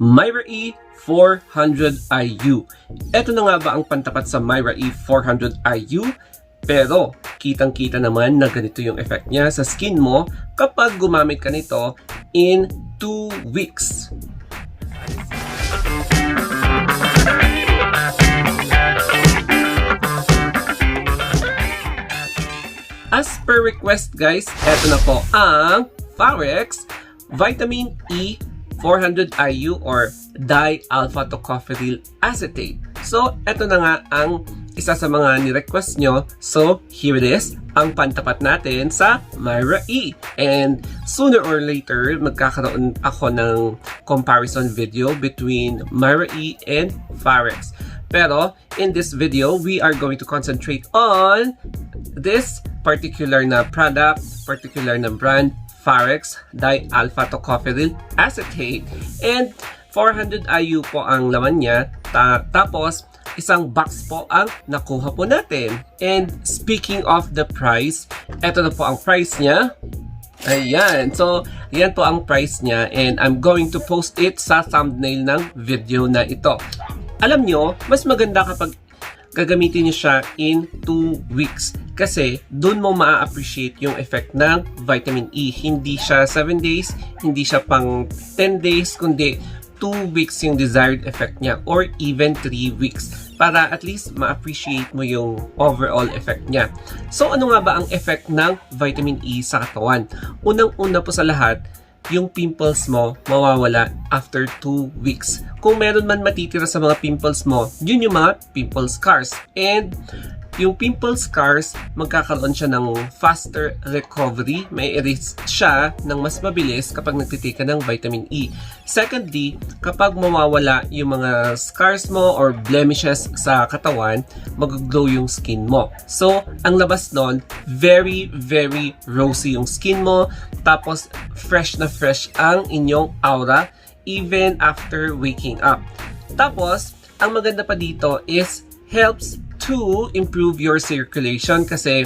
Myra E 400 IU. Ito na nga ba ang pantapat sa Myra E 400 IU? Pero kitang-kita naman na ganito yung effect niya sa skin mo kapag gumamit ka nito in 2 weeks. As per request guys, eto na po ang Pharax Vitamin E 400 IU or di-alpha-tocopheryl acetate. So, eto na nga ang isa sa mga ni-request nyo. So, here it is, ang pantapat natin sa Myra E. And sooner or later, magkakaroon ako ng comparison video between Myra E and Pharax. Pero, in this video, we are going to concentrate on this particular na product, particular na brand, Pharax di-alpha-tocopheryl acetate, and 400 IU po ang laman niya. Tapos isang box po ang nakuha po natin. And speaking of the price, eto na po ang price niya. Ayan, so yan po ang price niya, and I'm going to post it sa thumbnail ng video na ito. Alam nyo, mas maganda kapag gagamitin niyo siya in 2 weeks. Kasi doon mo ma-appreciate yung effect ng vitamin E. Hindi siya 7 days, hindi siya pang 10 days, kundi 2 weeks yung desired effect niya, or even 3 weeks. Para at least ma-appreciate mo yung overall effect niya. So ano nga ba ang effect ng vitamin E sa katawan? Unang-una po sa lahat, yung pimples mo mawawala after 2 weeks. Kung meron man matitira sa mga pimples mo, yun yung mga pimple scars. And yung pimple scars, magkakaroon siya ng faster recovery. May erase siya ng mas mabilis kapag nagtitake ka ng vitamin E. Secondly, kapag mawawala yung mga scars mo or blemishes sa katawan, mag-glow yung skin mo. So, ang labas nun, very, very rosy yung skin mo. Tapos, fresh na fresh ang inyong aura even after waking up. Tapos, ang maganda pa dito is helps to improve your circulation kasi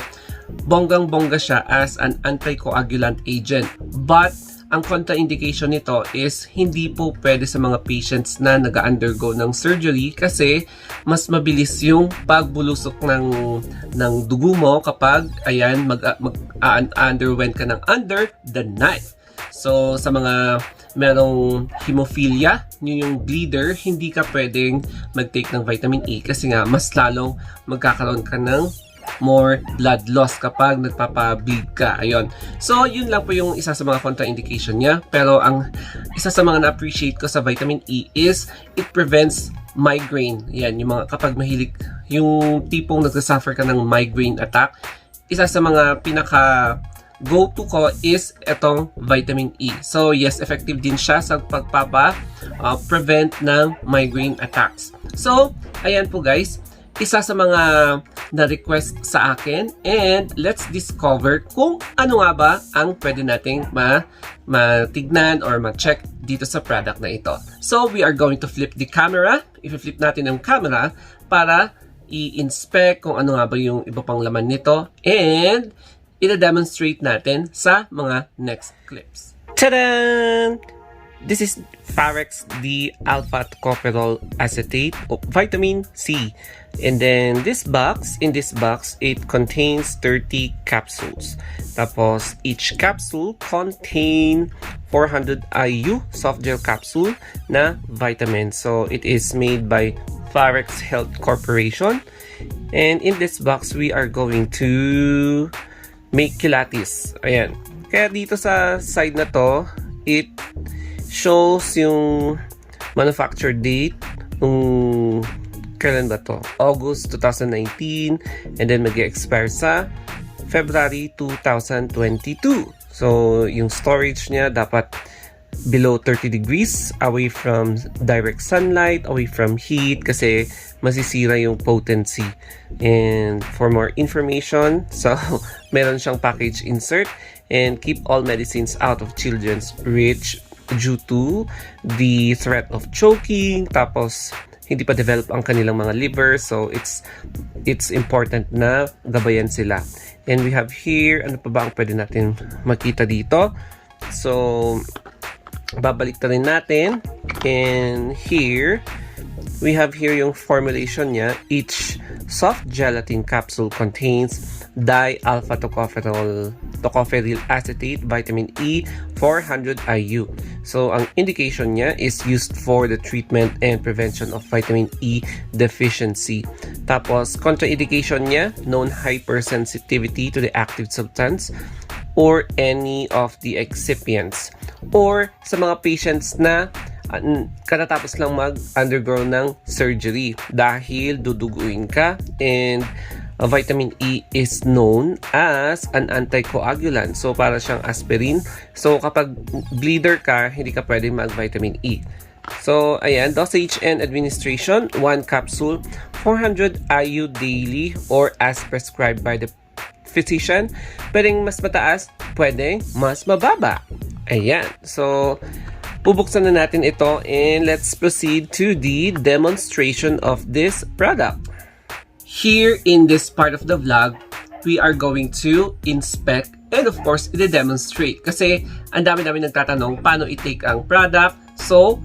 bonggang-bongga siya as an anticoagulant agent. But, ang contraindication nito is hindi po pwede sa mga patients na nag-undergo ng surgery kasi mas mabilis yung pagbulusok ng dugo mo kapag ayan mag-underwent ka ng under the knife. So, sa mga merong hemophilia, yun yung bleeder, hindi ka pwedeng mag-take ng vitamin E kasi nga mas lalong magkakaroon ka ng more blood loss kapag nagpapa-bleed ka. Ayun. So, yun lang po yung isa sa mga contraindication niya. Pero ang isa sa mga na-appreciate ko sa vitamin E is it prevents migraine. Yan, yung mga kapag mahilig, yung tipong nagsasuffer ka ng migraine attack, isa sa mga pinaka go-to ko is itong vitamin E. So, yes, effective din siya sa pagpapa-prevent ng migraine attacks. So, ayan po guys, isa sa mga na-request sa akin, and let's discover kung ano nga ba ang pwede nating matignan or ma-check dito sa product na ito. So, we are going to flip the camera. I-flip natin ang camera para i-inspect kung ano nga ba yung iba pang laman nito, and ina-demonstrate natin sa mga next clips. Tadaan! This is Pharax di-alpha-tocopheryl acetate of vitamin C. And then in this box, it contains 30 capsules. Tapos, each capsule contain 400 IU soft gel capsule na vitamin. So, it is made by Pharax Health Corporation. And in this box, we are going to make kilates. Ayan. Kaya dito sa side na to, it shows yung manufacture date nung kailan ba to? August 2019, and then mag-expire sa February 2022. So, yung storage niya dapat below 30 degrees, away from direct sunlight, away from heat, kasi masisira yung potency. And for more information, so meron siyang package insert, and keep all medicines out of children's reach due to the threat of choking, tapos hindi pa develop ang kanilang mga liver, so it's important na gabayan sila. And we have here, ano pa ba ang pwede natin makita dito? So, babalik na rin natin And here, we have here yung formulation niya. Each soft gelatin capsule contains di-alpha tocopherol acetate, vitamin E, 400 IU. So, ang indication niya is used for the treatment and prevention of vitamin E deficiency. Tapos, contraindication niya, known hypersensitivity to the active substance or any of the excipients. Or sa mga patients na katatapos lang mag-undergo ng surgery dahil duduguin ka, and vitamin E is known as an anticoagulant. So, para siyang aspirin. So, kapag bleeder ka, hindi ka pwede mag-vitamin E. So, ayan, dosage and administration, 1 capsule, 400 IU daily or as prescribed by the physician. Pwedeng mas mataas, pwedeng mas mababa. Ayan. So, bubuksan na natin ito and let's proceed to the demonstration of this product. Here in this part of the vlog, we are going to inspect and of course, i-demonstrate. Kasi ang dami-dami nagtatanong paano i-take ang product. So,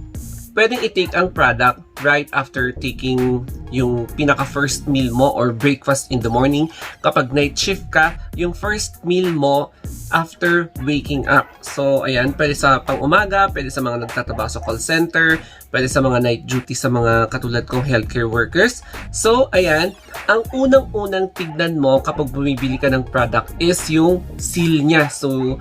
pwedeng i-take ang product right after taking yung pinaka-first meal mo or breakfast in the morning. Kapag night shift ka, yung first meal mo after waking up. So, ayan, pwede sa pang-umaga, pwede sa mga nagtatrabaho sa call center, pwede sa mga night duty sa mga katulad kong healthcare workers. So, ayan, ang unang-unang tignan mo kapag bumibili ka ng product is yung seal niya. So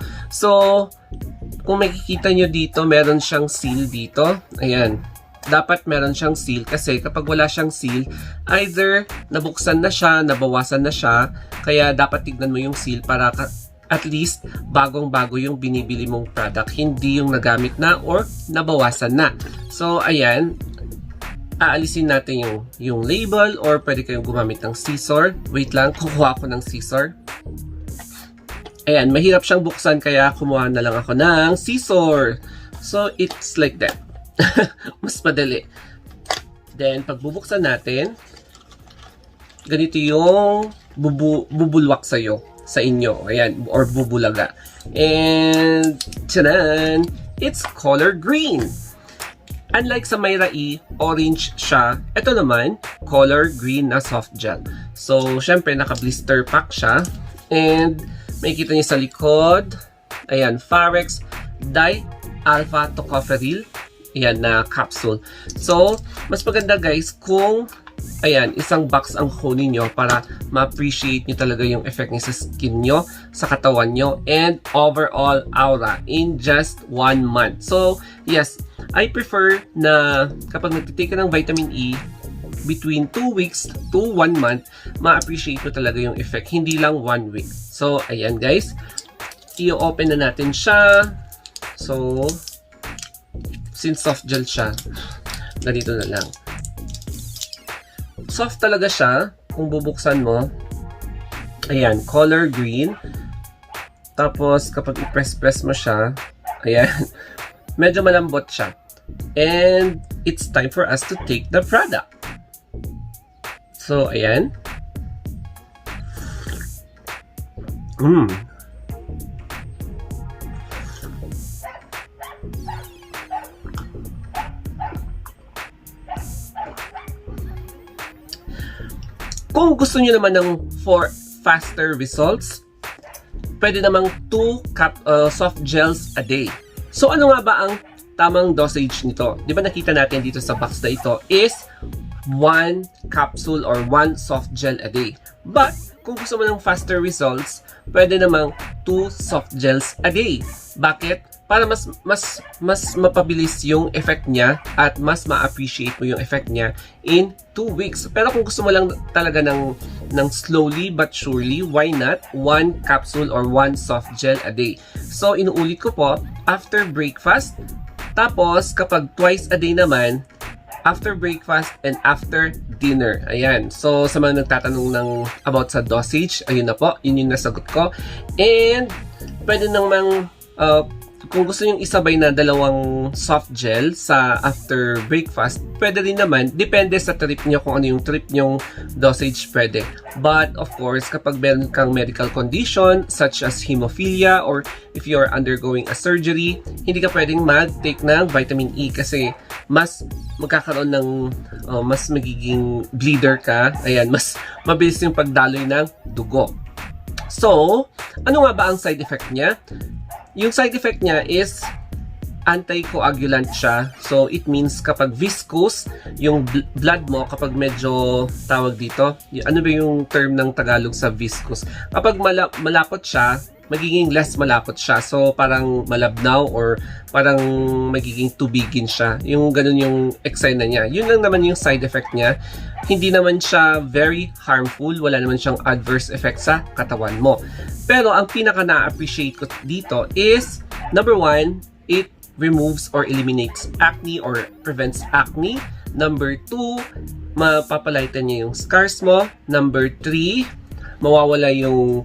kung makikita nyo dito, meron siyang seal dito. Ayan. Dapat meron siyang seal kasi kapag wala siyang seal, either nabuksan na siya, nabawasan na siya. Kaya dapat tignan mo yung seal para at least bagong-bago yung binibili mong product. Hindi yung nagamit na or nabawasan na. So, ayan. Aalisin natin yung label or pwede kayong gumamit ng scissor. Wait lang, kukuha ako ng scissor. Ayan, mahirap siyang buksan kaya kumuha na lang ako ng scissor. So, it's like that. Mas madali. Then, pag bubuksan natin, ganito yung bubulwak sa'yo, sa inyo. Ayan, or bubulaga. And, tchanan! It's color green. Unlike sa Myra E, orange siya. Ito naman, color green na soft gel. So, syempre, naka-blister pack siya. And, makikita niyo sa likod, ayan, Pharex di-alpha tocopherol, ayan, na capsule. So, mas maganda guys kung, ayan, isang box ang kunin nyo para ma-appreciate nyo talaga yung effect niya sa skin nyo, sa katawan nyo, and overall aura in just 1 month. So, yes, I prefer na kapag nagtitake ka ng vitamin E, between 2 weeks to 1 month, ma-appreciate mo talaga yung effect. Hindi lang 1 week. So, ayan guys. I-open na natin siya. So, since soft gel siya, ganito na lang. Soft talaga siya. Kung bubuksan mo, ayan, color green. Tapos, kapag i-press-press mo siya, ayan, medyo malambot siya. And, it's time for us to take the product. So, ayan. Kung gusto niyo naman ng for faster results, pwede namang 2 soft gels a day. So, ano nga ba ang tamang dosage nito? Di ba nakita natin dito sa box na ito is 1 capsule or 1 soft gel a day. But, kung gusto mo ng faster results, pwede namang 2 soft gels a day. Bakit? Para mas mapabilis yung effect niya at mas ma-appreciate mo yung effect niya in 2 weeks. Pero kung gusto mo lang talaga ng slowly but surely, why not 1 capsule or 1 soft gel a day? So, inuulit ko po, after breakfast, tapos kapag twice a day naman, after breakfast and after dinner. Ayan. So, sa mga nagtatanong about sa dosage, ayun na po. Yun yung nasagot ko. And, pwede namang kung gusto nyong isabay na dalawang soft gel sa after breakfast, pwede rin naman. Depende sa trip nyo kung ano yung trip nyong dosage pwede. But of course, kapag meron kang medical condition such as hemophilia or if you're undergoing a surgery, hindi ka pwedeng mag-take ng vitamin E kasi mas magkakaroon ng mas magiging bleeder ka. Ayan, mas mabilis yung pagdaloy ng dugo. So, ano nga ba ang side effect niya? Yung side effect niya is anticoagulant siya. So, it means kapag viscous, yung blood mo, kapag medyo tawag dito, ano ba yung term ng Tagalog sa viscous? Kapag malapot siya, magiging less malapot siya. So, parang malabnaw or parang magiging tubigin siya. Yung ganun yung eksena niya. Yun lang naman yung side effect niya. Hindi naman siya very harmful. Wala naman siyang adverse effect sa katawan mo. Pero ang pinaka na-appreciate ko dito is, number 1, it removes or eliminates acne or prevents acne. Number 2, mapapalitan niya yung scars mo. Number 3, mawawala yung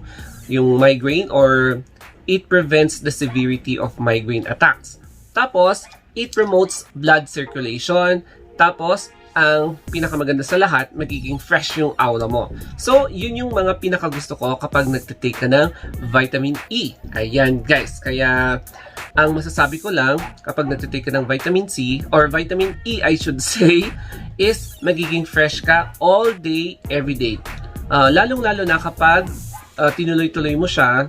migraine or it prevents the severity of migraine attacks. Tapos, it promotes blood circulation. Tapos, ang pinakamaganda sa lahat, magiging fresh yung aura mo. So, yun yung mga pinakagusto ko kapag nagtitake ka ng vitamin E. Ayan guys, kaya ang masasabi ko lang kapag nagtitake ka ng vitamin C or vitamin E I should say, is magiging fresh ka all day, every day. Lalong-lalo na kapag tinuloy-tuloy mo siya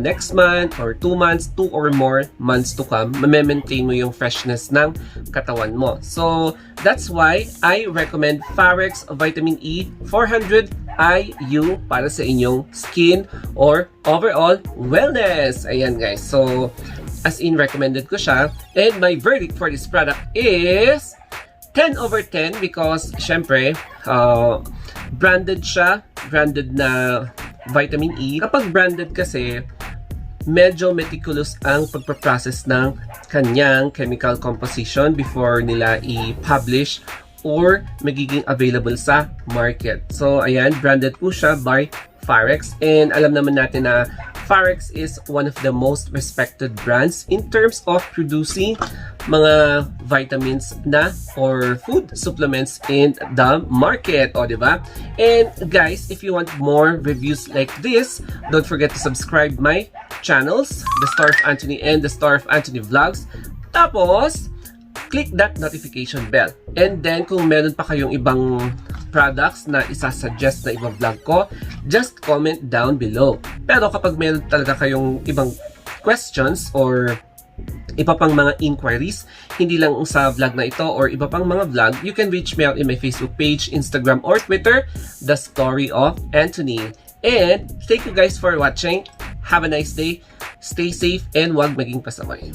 next month or 2 months, 2 or more months to come, ma-maintain mo yung freshness ng katawan mo. So, that's why I recommend Pharex Vitamin E 400 IU para sa inyong skin or overall wellness. Ayan guys. So, as in recommended ko siya. And my verdict for this product is 10/10 because syempre, branded siya. Branded na vitamin E. Kapag branded kasi, medyo meticulous ang pagpaprocess ng kanyang chemical composition before nila i-publish or magiging available sa market. So, ayan, branded po siya by Pharex. And alam naman natin na Pharex is one of the most respected brands in terms of producing mga vitamins na or food supplements in the market. O, diba? And guys, if you want more reviews like this, don't forget to subscribe my channels, The Star of Anthony and The Star of Anthony Vlogs. Tapos, click that notification bell. And then, kung meron pa kayong ibang products na isasuggest na ibang vlog ko, just comment down below. Pero kapag meron talaga kayong ibang questions or iba pang mga inquiries, hindi lang sa vlog na ito or iba pang mga vlog, you can reach me out in my Facebook page, Instagram, or Twitter, The Story of Anthony. And thank you guys for watching. Have a nice day. Stay safe and huwag maging pasaway.